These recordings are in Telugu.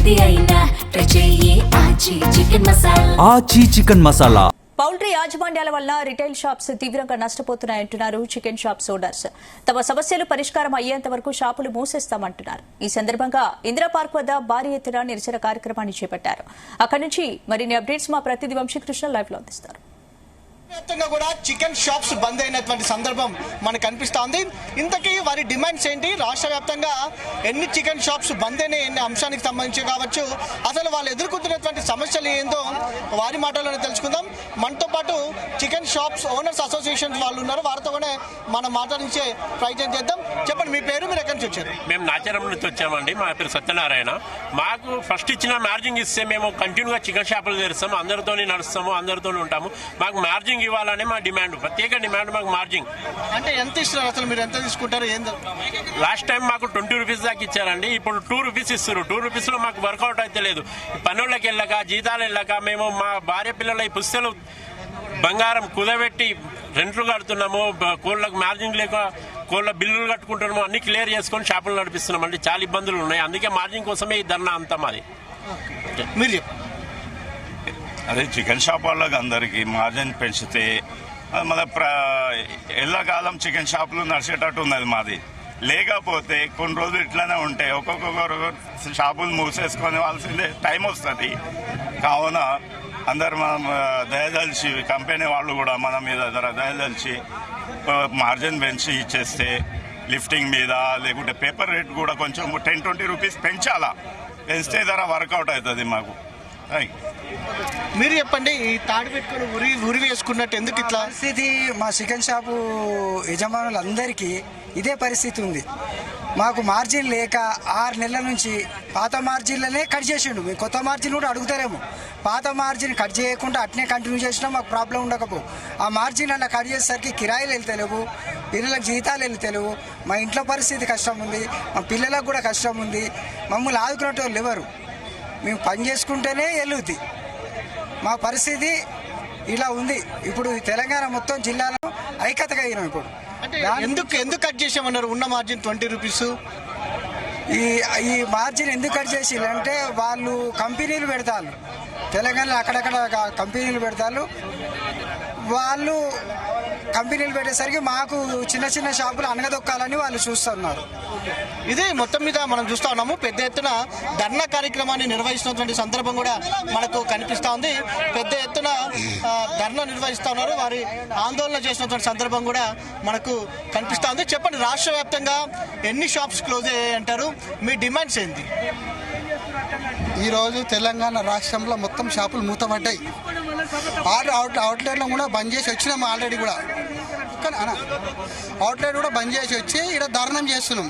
ఏది అయినా ట్రై చెయ్యి ఆచి చికెన్ మసాలా. పౌల్ట్రీ యాజమాన్యాల వల్ల రిటైల్ షాప్స్ తీవ్రంగా నష్టపోతున్నాయంటున్నారు చికెన్ షాప్స్ ఓనర్స్. తమ సమస్యలు పరిష్కారం అయ్యేంత వరకు షాపులు మూసేస్తామంటున్నారు. ఈ సందర్భంగా ఇందిరా పార్క్ వద్ద భారీ ఎత్తున నిరసన కార్యక్రమాన్ని చేపట్టారు. అక్కడి నుంచి మరిన్ని అప్డేట్స్ మా ప్రతినిధి వంశీకృష్ణ లైవ్ లో అందిస్తారు. వ్యాప్తంగా కూడా చికెన్ షాప్స్ బంద్ అయినటువంటి సందర్భం మనకు కనిపిస్తోంది. ఇంతకీ వారి డిమాండ్స్ ఏంటి, రాష్ట్ర వ్యాప్తంగా ఎన్ని చికెన్ షాప్స్ బంద్ అయిన ఎన్ని అంశానికి సంబంధించి కావచ్చు, అసలు వాళ్ళు ఎదుర్కొంటున్నటువంటి సమస్యలు ఏందో వారి మాటల్లోనే తెలుసుకుందాం. మనతో పాటు చికెన్ షాప్స్ ఓనర్స్ అసోసియేషన్ వాళ్ళు ఉన్నారు, వారితో కూడా మనం మాట్లాడించే ప్రయత్నం చేద్దాం. చెప్పండి, మీ పేరు, మీరు ఎక్కడి నుంచి వచ్చారు? మేము నాచారం నుంచి వచ్చామండి. మా పేరు సత్యనారాయణ. మాకు ఫస్ట్ ఇచ్చిన మార్జింగ్ ఇస్తే మేము కంటిన్యూగా చికెన్ షాపులు తెరుస్తాము, అందరితోనే నడుస్తాము, అందరితోనే ఉంటాము. మాకు మార్జింగ్ ఇవ్వాలనే మా డిమాండ్, ప్రత్యేక డిమాండ్ మాకు మార్జింగ్. అంటే ఎంత ఇస్తున్నారు, అసలు మీరు ఎంత తీసుకుంటారు? ఏందో లాస్ట్ టైం మాకు 20 రూపీస్ దాకా ఇచ్చారండి, ఇప్పుడు 2 రూపీస్ ఇస్తారు. 2 రూపీస్ లో మాకు వర్కౌట్ అయితే లేదు. పనులకు వెళ్ళక, జీతాలు వెళ్ళక మేము మా భార్య పిల్లల ఈ పుస్తలు బంగారం కుదబెట్టి రెంట్లు కడుతున్నాము, కోళ్ళకు మార్జింగ్ లేక కోళ్ళ బిల్లులు కట్టుకుంటున్నాము, అన్ని క్లియర్ చేసుకొని షాపులు నడిపిస్తున్నాం అండి. చాలా ఇబ్బందులు ఉన్నాయి, అందుకే మార్జింగ్ కోసమే ఈ ధర్నా అంతా మాది. మీరు అదే చికెన్ షాప్ వాళ్ళకి అందరికీ మార్జిన్ పెంచితే మన ఎల్లకాలం చికెన్ షాపులు నడిచేటట్టు ఉన్నది మాది. లేకపోతే కొన్ని రోజులు ఇట్లానే ఉంటే ఒక్కొక్కరు షాపులు మూసేసుకొని వాళ్ళసిందే టైం వస్తుంది. కావున అందరు మనం దయదలిచి, కంపెనీ వాళ్ళు కూడా మన మీద దయదలిచి మార్జిన్ పెంచి ఇచ్చేస్తే లిఫ్టింగ్ మీద, లేకుంటే పేపర్ రేట్ కూడా కొంచెం 10-20 రూపీస్ పెంచాలా. పెంచితే ధర వర్కౌట్ అవుతుంది మాకు. మీరు చెప్పండి, ఈ తాడు పెట్టుకుని ఉరి వేసుకున్నట్టు ఎందుకు ఇట్లా పరిస్థితి? మా చికెన్ షాపు యజమానులందరికీ ఇదే పరిస్థితి ఉంది. మాకు మార్జిన్ లేక 6 నెలల నుంచి పాత మార్జిన్లనే కట్ చేసిండు. మేము కొత్త మార్జిన్ కూడా అడుగుతారేమో. పాత మార్జిన్ కట్ చేయకుండా అట్నే కంటిన్యూ చేసినా మాకు ప్రాబ్లం ఉండకపో. ఆ మార్జిన్ అలా కట్ చేసేసరికి కిరాయిలు వెళ్తలేవు, పిల్లలకు జీతాలు వెళ్తలేవు. మా ఇంట్లో పరిస్థితి కష్టం ఉంది, మా పిల్లలకు కూడా కష్టం ఉంది. మమ్మల్ని ఆదుకున్నట్టు వాళ్ళు ఎవరు? మేము పని చేసుకుంటేనే వెళ్తుంది. మా పరిస్థితి ఇలా ఉంది. ఇప్పుడు తెలంగాణ మొత్తం జిల్లాలో ఐక్యతగా అయినాం. ఇప్పుడు ఎందుకు కట్ చేసామన్నారు? ఉన్న మార్జిన్ 20 రూపీస్. ఈ మార్జిన్ ఎందుకు కట్ చేసిందంటే వాళ్ళు కంపెనీలు పెడతారు, తెలంగాణలో అక్కడక్కడ కంపెనీలు పెడతారు. వాళ్ళు కంపెనీలు పెట్టేసరికి మాకు చిన్న చిన్న షాపులు అనగదొక్కాలని వాళ్ళు చూస్తున్నారు. ఇదే మొత్తం మీద మనం చూస్తా ఉన్నాము. పెద్ద ఎత్తున ధర్నా కార్యక్రమాన్ని నిర్వహిస్తున్నటువంటి సందర్భం కూడా మనకు కనిపిస్తూ ఉంది. పెద్ద ఎత్తున ధర్నా నిర్వహిస్తూ ఉన్నారు, వారి ఆందోళన చేసినటువంటి సందర్భం కూడా మనకు కనిపిస్తూ ఉంది. చెప్పండి, రాష్ట్ర వ్యాప్తంగా ఎన్ని షాప్స్ క్లోజ్ అయ్యాయి అంటారు? మీ డిమాండ్స్ ఏంటి? ఈరోజు తెలంగాణ రాష్ట్రంలో మొత్తం షాపులు మూతపడ్డాయి. అవుట్లెట్లో కూడా బంద్ చేసి వచ్చినాము ఆల్రెడీ కూడా. కానీ అవుట్లెట్ కూడా బంద్ చేసి వచ్చి ఇక్కడ ధర్నం చేస్తున్నాం.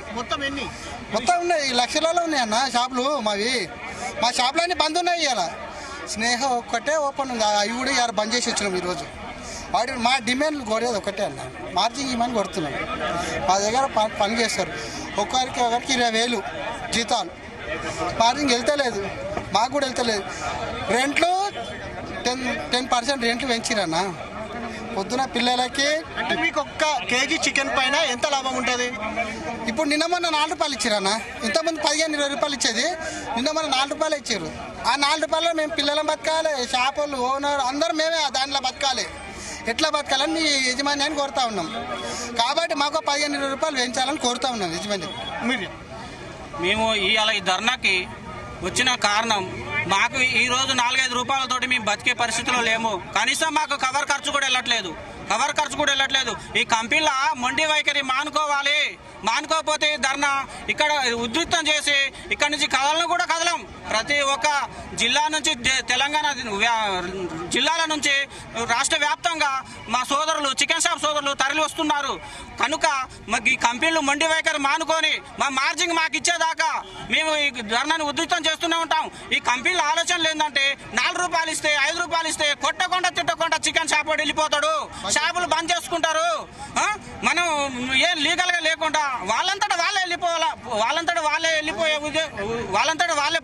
మొత్తం ఉన్నాయి, లక్షలలో ఉన్నాయి అన్న షాపులు మావి. మా షాపులన్నీ బంద్ ఉన్నాయి. ఇలా స్నేహ ఒక్కటే ఓపెన్ ఉంది, అవి కూడా ఇవాళ బంద్ చేసి వచ్చినాం ఈరోజు. వాటి మా డిమాండ్లు కోరేది ఒకటే అన్న, మార్జిన్ ఇవ్వమని కొడుతున్నాం. మా దగ్గర పని చేస్తారు, ఒకరికి 20,000 జీతాలు. మార్జిన్ వెళ్తలేదు, మాకు కూడా వెళ్తలేదు. రెంట్లు 10% రెంట్లు పెంచిరన్నా. పొద్దున పిల్లలకి అంటే మీకు ఒక్క కేజీ చికెన్ పైన ఎంత లాభం ఉంటుంది? ఇప్పుడు నిన్న మొన్న 4 రూపాయలు ఇచ్చారన్న. ఇంతకుముందు 15-20 రూపాయలు ఇచ్చేది, నిన్న మొన్న 4 రూపాయలు ఇచ్చారు. ఆ 4 రూపాయలు మేము పిల్లలను బతకాలి, షాపులు ఓనర్ అందరూ మేమే దాంట్లో బతకాలి. ఎట్లా బతకాలని మీ యజమాన్యాన్ని కోరుతా ఉన్నాం. కాబట్టి మాకు 15-20 రూపాయలు పెంచాలని కోరుతా ఉన్నాం యజమాని. మేము ఇవాళ ఈ ధర్నాకి వచ్చిన కారణం, మాకు ఈరోజు 4-5 రూపాయలతోటి మేము బతికే పరిస్థితిలో లేము. కనీసం మాకు కవర్ ఖర్చు కూడా వెళ్ళట్లేదు. ఈ కంపెనీల మొండి వైఖరి మానుకోవాలి. మానుకోకపోతే ధర్నా ఇక్కడ ఉధృతం చేసి ఇక్కడ నుంచి కదలను కూడా కదలం. ప్రతి ఒక్క జిల్లా నుంచి, తెలంగాణ జిల్లాల నుంచి రాష్ట్ర వ్యాప్తంగా మా సోదరులు, చికెన్ షాప్ సోదరులు తరలి వస్తున్నారు. కనుక మాకు ఈ కంపెనీలు మొండి వైఖరి మానుకొని మా మార్జిన్ మాకు ఇచ్చేదాకా మేము ఈ ధర్నాన్ని ఉధృతం చేస్తూనే ఉంటాం. ఈ కంపెనీల ఆలోచనలు ఏంటంటే 4 రూపాయలు ఇస్తే, 5 రూపాయలు ఇస్తే కొట్టకుండా తిట్టకుండా చికెన్ షాప్ వెళ్ళిపోతాడు, షాపులు బంద్ చేసుకుంటారు. మనం ఏం లీగల్ గా లేకుండా వాళ్ళంతటా వాళ్ళే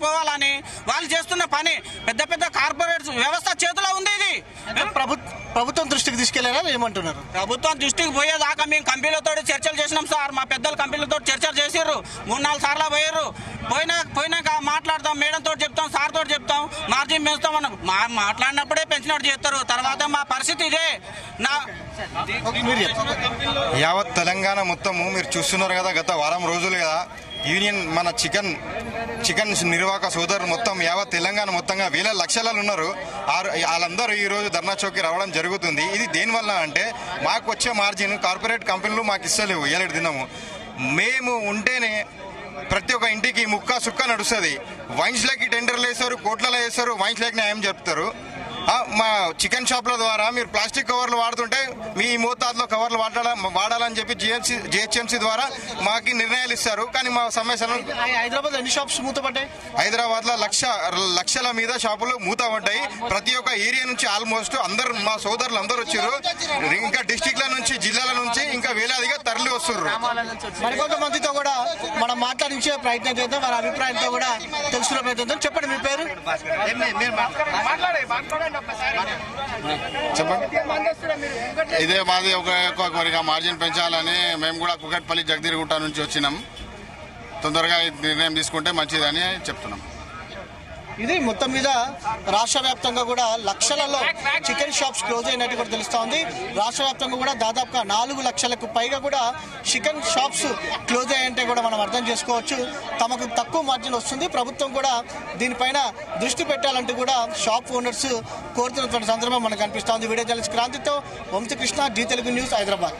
పోవాలని వాళ్ళు చేస్తున్న పని పెద్ద పెద్ద కార్పొరేట్ వ్యవస్థ చేతిలో ఉంది. ఇది ప్రభుత్వం దృష్టికి తీసుకెళ్లారా? ఏమంటున్నారు? ప్రభుత్వం దృష్టికి పోయేదాకా మేము కంపెనీలతో చర్చలు చేసినాం సార్. మా పెద్దలు కంపెనీలతో చర్చలు చేసారు, 3-4 సార్లు పోయారు. పోయినాక మాట్లాడదాం, మేడంతో మార్జిన్ పెంచుతామన్నారు. మాట్లాడినప్పుడే పెంచినట్టు చేస్తారు, తర్వాత మా పరిస్థితి ఇదే. యావత్ తెలంగాణ మొత్తము మీరు చూస్తున్నారు కదా, గత వారం రోజులుగా యూనియన్ మన చికెన్ నిర్వాహక సోదరులు మొత్తం యావత్ తెలంగాణ మొత్తంగా వేల లక్షలలో ఉన్నారు. వాళ్ళందరూ ఈ రోజు ధర్నా చౌక్కి రావడం జరుగుతుంది. ఇది దేనివల్ల అంటే మాకు వచ్చే మార్జిన్ కార్పొరేట్ కంపెనీలు మాకు ఇస్తలేవు. ఏలేడు దినము మేము ఉంటేనే ప్రతి ఒక్క ఇంటికి ముక్క సుక్క నడుస్తుంది. వైన్స్లకి టెండర్లు వేస్తారు, కోట్లలో వేస్తారు, వైన్స్లకి న్యాయం చెప్తారు. మా చికెన్ షాప్ల ద్వారా మీరు ప్లాస్టిక్ కవర్లు వాడుతుంటే మీ మోతాదులో కవర్లు వాడాలని చెప్పి జిహెచ్ఎంసీ ద్వారా మాకు నిర్ణయాలు ఇస్తారు. కానీ మా సమస్యలు హైదరాబాద్ ఎన్ని షాప్స్ మూతపడ్డాయి? హైదరాబాద్ లో లక్షల మీద షాపులు మూతపడ్డాయి. ప్రతి ఒక్క ఏరియా నుంచి ఆల్మోస్ట్ అందరు మా సోదరులు అందరూ వచ్చారు. ఇంకా డిస్టిక్ల నుంచి, జిల్లాల నుంచి ఇంకా వేలాదిగా తరలి వస్తున్నారు. మరికొంతమందితో కూడా మనం మాట్లాడించే ప్రయత్నం చేద్దాం, వారి అభిప్రాయంతో కూడా తెలుసుకునే ప్రయత్నం చేద్దాం. చెప్పండి మీ పేరు? చెప్పండి. ఇదే మాది ఒక కొద్దిగా మార్జిన్ పెంచాలని మేము కూడా కుకట్పల్లి జగదీర్గుట్ట నుంచి వచ్చినాం. తొందరగా నిర్ణయం తీసుకుంటే మంచిదని చెప్తున్నాం. ఇది మొత్తం మీద రాష్ట్ర వ్యాప్తంగా కూడా లక్షలలో చికెన్ షాప్స్ క్లోజ్ అయినట్టు కూడా తెలుస్తా ఉంది. రాష్ట్ర వ్యాప్తంగా కూడా దాదాపుగా 4 లక్షలకు పైగా కూడా చికెన్ షాప్స్ క్లోజ్ అయ్యంటే కూడా మనం అర్థం చేసుకోవచ్చు. తమకు తక్కువ మార్జిన్ వస్తుంది. ప్రభుత్వం కూడా దీనిపైన దృష్టి పెట్టాలంటూ కూడా షాప్ ఓనర్స్ కోరుతున్నటువంటి సందర్భం మనకు కనిపిస్తోంది. వీడియో జర్నలిస్ట్ క్రాంతితో వంశకృష్ణ, జీ తెలుగు న్యూస్, హైదరాబాద్.